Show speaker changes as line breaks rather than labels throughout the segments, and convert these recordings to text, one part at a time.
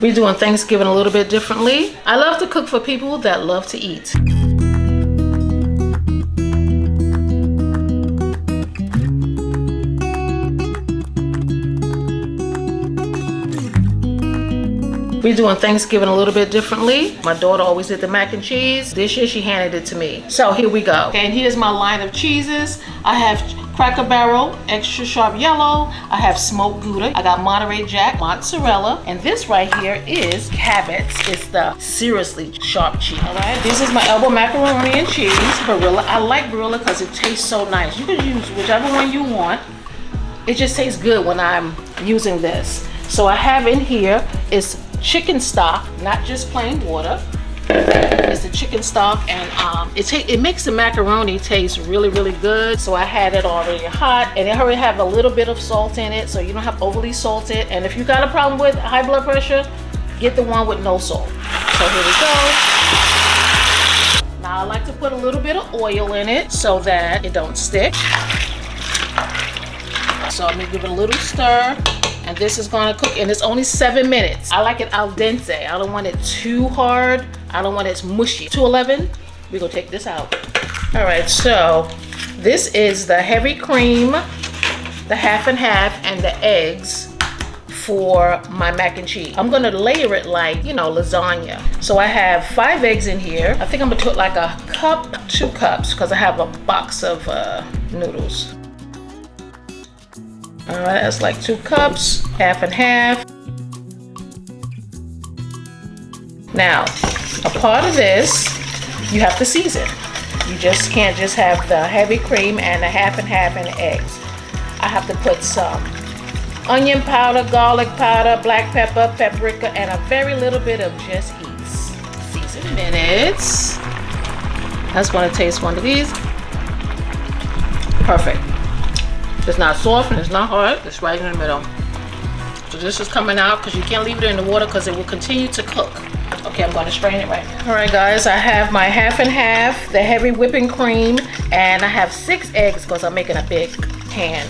We're doing Thanksgiving a little bit differently. I love to cook for people that love to eat. We're doing Thanksgiving a little bit differently. My daughter always did the mac and cheese. This year she handed it to me. So here we go. Okay, and here's my line of cheeses. I have Cracker Barrel, extra sharp yellow. I have smoked Gouda. I got Monaray Jack, mozzarella. And this right here is Cabot. It's the seriously sharp cheese. All right, this is my elbow macaroni and cheese, Barilla. I like Barilla because it tastes so nice. You can use whichever one you want. It just tastes good when I'm using this. So I have in here is chicken stock, not just plain water. It's the chicken stock, and it makes the macaroni taste really, really good. So I had it already hot, and it already have a little bit of salt in it, so you don't have overly salted. And if you got a problem with high blood pressure, get the one with no salt. So here we go. Now I like to put a little bit of oil in it so that it don't stick. So I'm gonna give it a little stir. And this is gonna cook, and it's only 7 minutes. I like it al dente. I don't want it too hard. I don't want it mushy. 211, we're gonna take this out. All right, so this is the heavy cream, the half and half, and the eggs for my mac and cheese. I'm gonna layer it like, you know, lasagna. So I have 5 eggs in here. I think I'm gonna put like a cup, 2 cups, because I have a box of noodles. All right, that's like 2 cups, half and half. Now, a part of this, you have to season. You just can't just have the heavy cream and the half and half and the eggs. I have to put some onion powder, garlic powder, black pepper, paprika, and a very little bit of Ges Eats Seasoning. Minutes. That's gonna taste one of these. Perfect. It's not soft and it's not hard. It's right in the middle. So this is coming out because you can't leave it in the water because it will continue to cook. Okay, I'm going to strain it right now. All right, guys, I have my half and half, the heavy whipping cream, and I have 6 eggs because I'm making a big pan.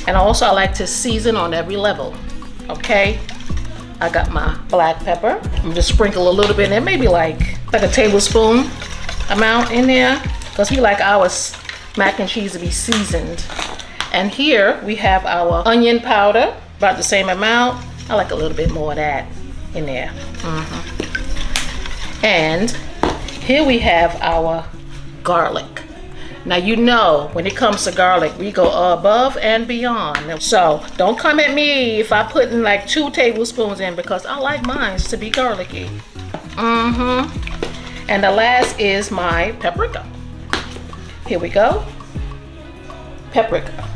And also, I like to season on every level. Okay, I got my black pepper. I'm just sprinkle a little bit in there, maybe like a tablespoon amount in there, because we like our mac and cheese to be seasoned. And here we have our onion powder, about the same amount. I like a little bit more of that in there. And here we have our garlic. Now, you know, when it comes to garlic, we go above and beyond. So don't come at me if I put in like 2 tablespoons in, because I like mine to be garlicky. And the last is my paprika. Here we go. Paprika.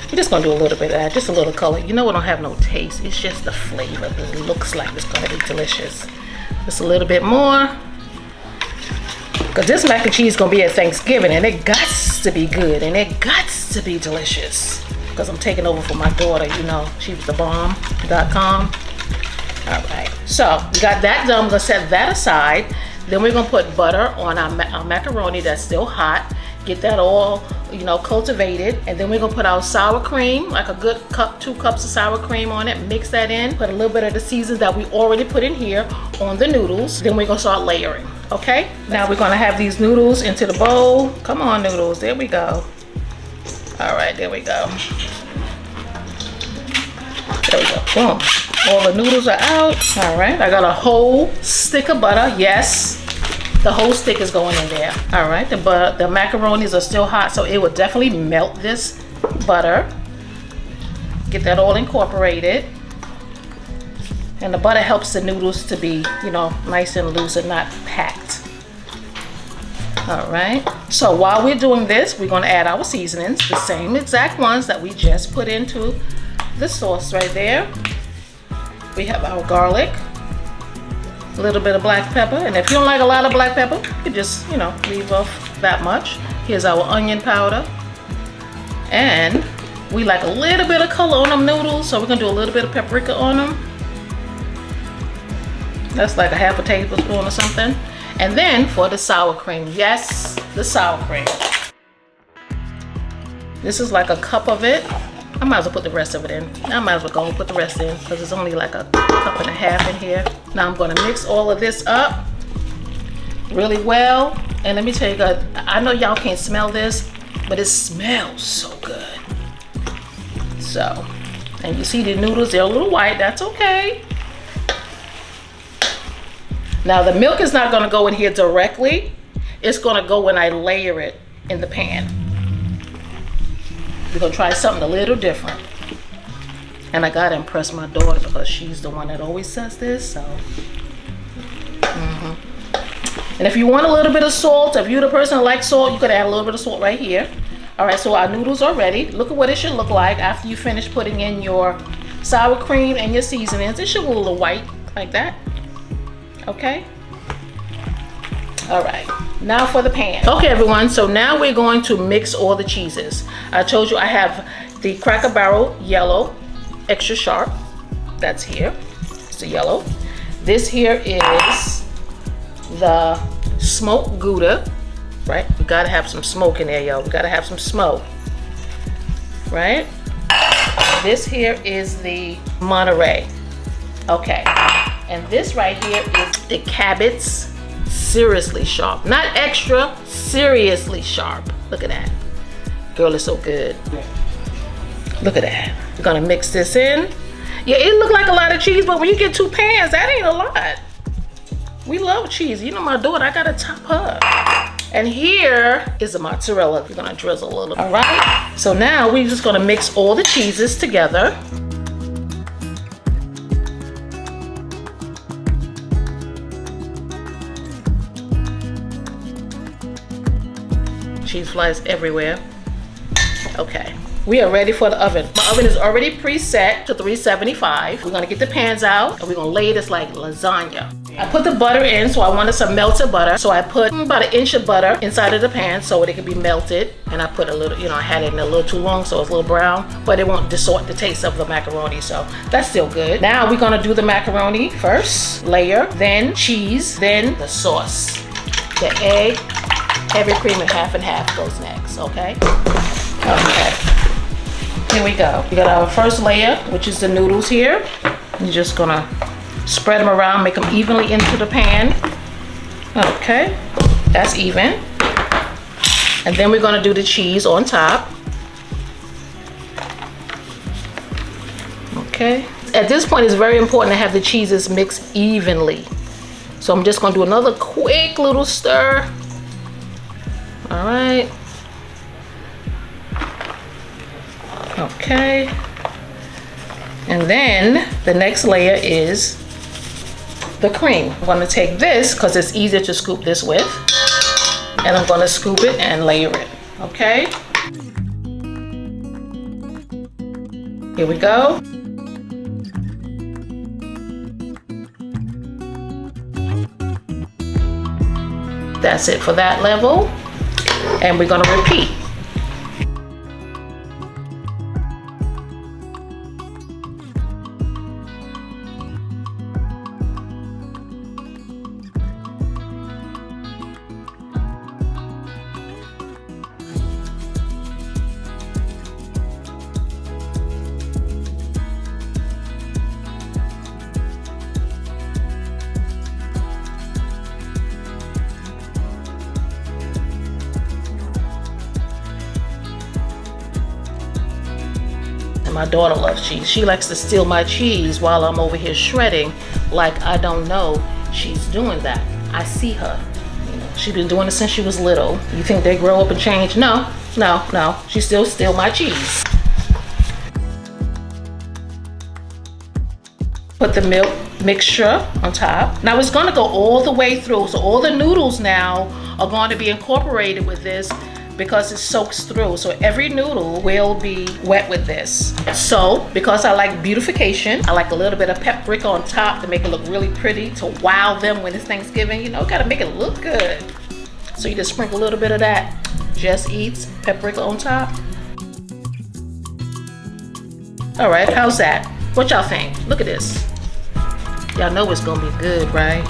I'm just gonna do a little bit of that, just a little color. You know, it don't have no taste. It's just the flavor. It looks like it's gonna be delicious. Just a little bit more. Because this mac and cheese is gonna be at Thanksgiving, and it gots to be good, and it gots to be delicious. Because I'm taking over for my daughter, you know, she was the bomb.com. All right, so we got that done. I'm gonna set that aside. Then we're gonna put butter on our macaroni that's still hot. Get that all, you know, cultivated. And then we're gonna put our sour cream, like a good cup, 2 cups of sour cream on it. Mix that in, put a little bit of the seasons that we already put in here on the noodles. Then we're gonna start layering, okay? Now we're gonna have these noodles into the bowl. Come on, noodles, there we go. All right, there we go. There we go, boom. All the noodles are out. All right, I got a whole stick of butter, yes. The whole stick is going in there. All right, the macaronis are still hot, so it will definitely melt this butter. Get that all incorporated. And the butter helps the noodles to be, you know, nice and loose and not packed. All right, so while we're doing this, we're gonna add our seasonings, the same exact ones that we just put into the sauce right there. We have our garlic, a little bit of black pepper, and if you don't like a lot of black pepper, you can just, you know, leave off that much. Here's our onion powder, and we like a little bit of color on them noodles, so we're gonna do a little bit of paprika on them. That's like a half a tablespoon or something. And then for the sour cream, yes, the sour cream. This is like a cup of it. I might as well put the rest of it in. I might as well go and put the rest in because it's only like a cup and a half in here. Now I'm gonna mix all of this up really well. And let me tell you guys, I know y'all can't smell this, but it smells so good. So, and you see the noodles, they're a little white, that's okay. Now the milk is not gonna go in here directly. It's gonna go when I layer it in the pan. We're gonna try something a little different. And I gotta impress my daughter because she's the one that always does this, so. And if you want a little bit of salt, if you're the person that likes salt, you could add a little bit of salt right here. All right, so our noodles are ready. Look at what it should look like after you finish putting in your sour cream and your seasonings. It should look a little white like that. Okay. All right, now for the pan. Okay, everyone, so now we're going to mix all the cheeses. I told you I have the Cracker Barrel yellow, extra sharp. That's here. It's the yellow. This here is the smoked Gouda, right? We gotta have some smoke in there, y'all. We gotta have some smoke, right? This here is the Monaray. Okay, and this right here is the Cabot's seriously sharp, not extra, seriously sharp. Look at that, girl, it's so good. Look at that. We're gonna mix this in. Yeah, it looked like a lot of cheese, but when you get 2 pans, that ain't a lot. We love cheese. You know my daughter, I gotta top her. And here is the mozzarella. We're gonna drizzle a little. All right, so now we're just gonna mix all the cheeses together. Cheese flies everywhere. Okay, we are ready for the oven. My oven is already preset to 375. We're gonna get the pans out and we're gonna lay this like lasagna. I put the butter in, so I wanted some melted butter. So I put about 1 inch of butter inside of the pan so it can be melted. And I put a little, you know, I had it in a little too long, so it's a little brown, but it won't distort the taste of the macaroni, so that's still good. Now we're gonna do the macaroni first, layer, then cheese, then the sauce. The egg, heavy cream, and half goes next, okay? Okay, here we go. We got our first layer, which is the noodles here. You're just gonna spread them around, make them evenly into the pan. Okay, that's even. And then we're gonna do the cheese on top. Okay, at this point it's very important to have the cheeses mixed evenly. So I'm just gonna do another quick little stir. All right. Okay. And then the next layer is the cream. I'm gonna take this because it's easier to scoop this with. And I'm gonna scoop it and layer it, okay? Here we go. That's it for that level. And we're gonna repeat. My daughter loves cheese. She likes to steal my cheese while I'm over here shredding, like I don't know she's doing that. I see her. You know, she's been doing it since she was little. You think they grow up and change? No, no, no. She still steals my cheese. Put the milk mixture on top. Now it's gonna go all the way through. So all the noodles now are going to be incorporated with this because it soaks through. So every noodle will be wet with this. So because I like beautification, I like a little bit of paprika on top to make it look really pretty, to wow them when it's Thanksgiving. You know, gotta make it look good. So you just sprinkle a little bit of that Ges Eats paprika on top. All right, how's that? What y'all think? Look at this. Y'all know it's gonna be good, right?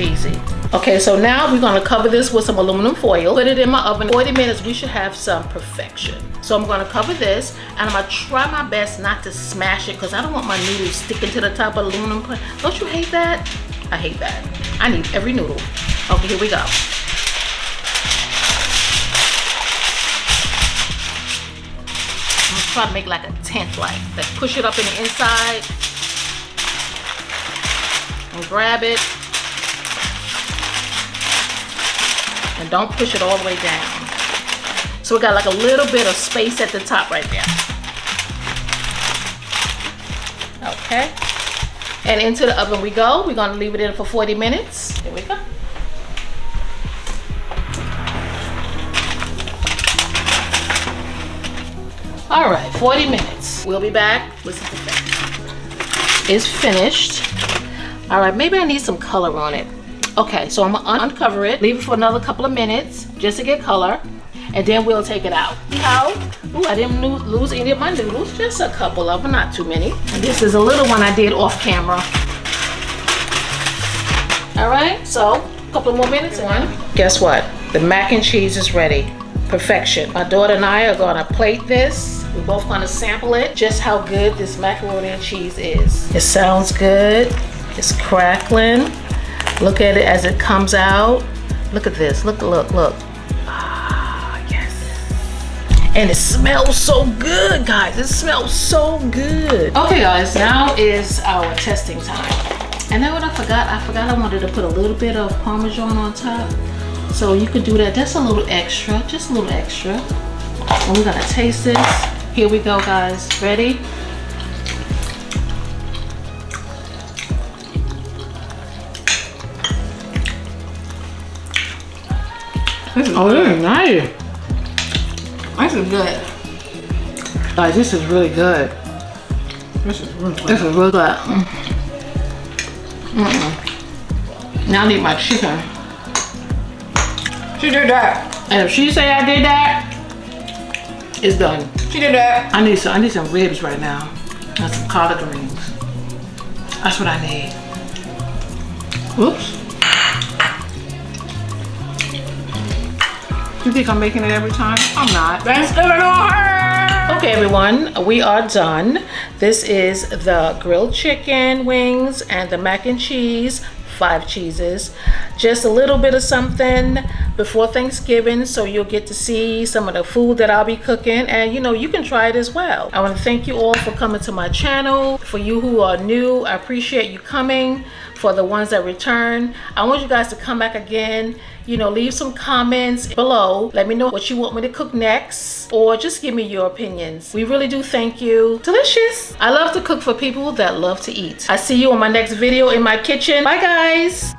cheesy. Okay, so now we're gonna cover this with some aluminum foil. Put it in my oven. 40 minutes, we should have some perfection. So I'm gonna cover this, and I'm gonna try my best not to smash it because I don't want my noodles sticking to the top of the aluminum plate. Don't you hate that? I hate that. I need every noodle. Okay, here we go. I'm gonna try to make like a tent, like push it up in the inside and grab it. And don't push it all the way down. So we got like a little bit of space at the top right there. Okay. And into the oven we go. We're gonna leave it in for 40 minutes. Here we go. All right, 40 minutes. We'll be back with some perfection. It's finished. All right, maybe I need some color on it. Okay, so I'm gonna uncover it, leave it for another couple of minutes just to get color, and then we'll take it out. See how? Ooh, I didn't lose any of my noodles, just a couple of them, not too many. And this is a little one I did off camera. All right, so a couple more minutes and guess what? The mac and cheese is ready. Perfection. My daughter and I are gonna plate this. We're both gonna sample it, just how good this macaroni and cheese is. It sounds good. It's crackling. Look at it as it comes out. Look at this. Look. Ah, yes. And it smells so good, guys. It smells so good. Okay, guys, now is our testing time. And then what I forgot I wanted to put a little bit of Parmesan on top. So you could do that. Just a little extra. Just a little extra. And we're gonna taste this. Here we go, guys. Ready?
This is nice. This is good.
Guys, this is really good.
This is really good.
This is really good. Now I need my chicken.
She did that.
And if she say I did that, it's done.
She did that.
I need some ribs right now. And some collard greens. That's what I need. Whoops. You think I'm making it every time? I'm not.
Thanksgiving on her.
Okay, everyone, we are done. This is the grilled chicken wings and the mac and cheese, 5 cheeses. Just a little bit of something before Thanksgiving, so you'll get to see some of the food that I'll be cooking, and you can try it as well. I want to thank you all for coming to my channel. For you who are new, I appreciate you coming. For the ones that return, I want you guys to come back again. Leave some comments below. Let me know what you want me to cook next, or just give me your opinions. We really do thank you. Delicious. I love to cook for people that love to eat. I see you on my next video in my kitchen. Bye, guys.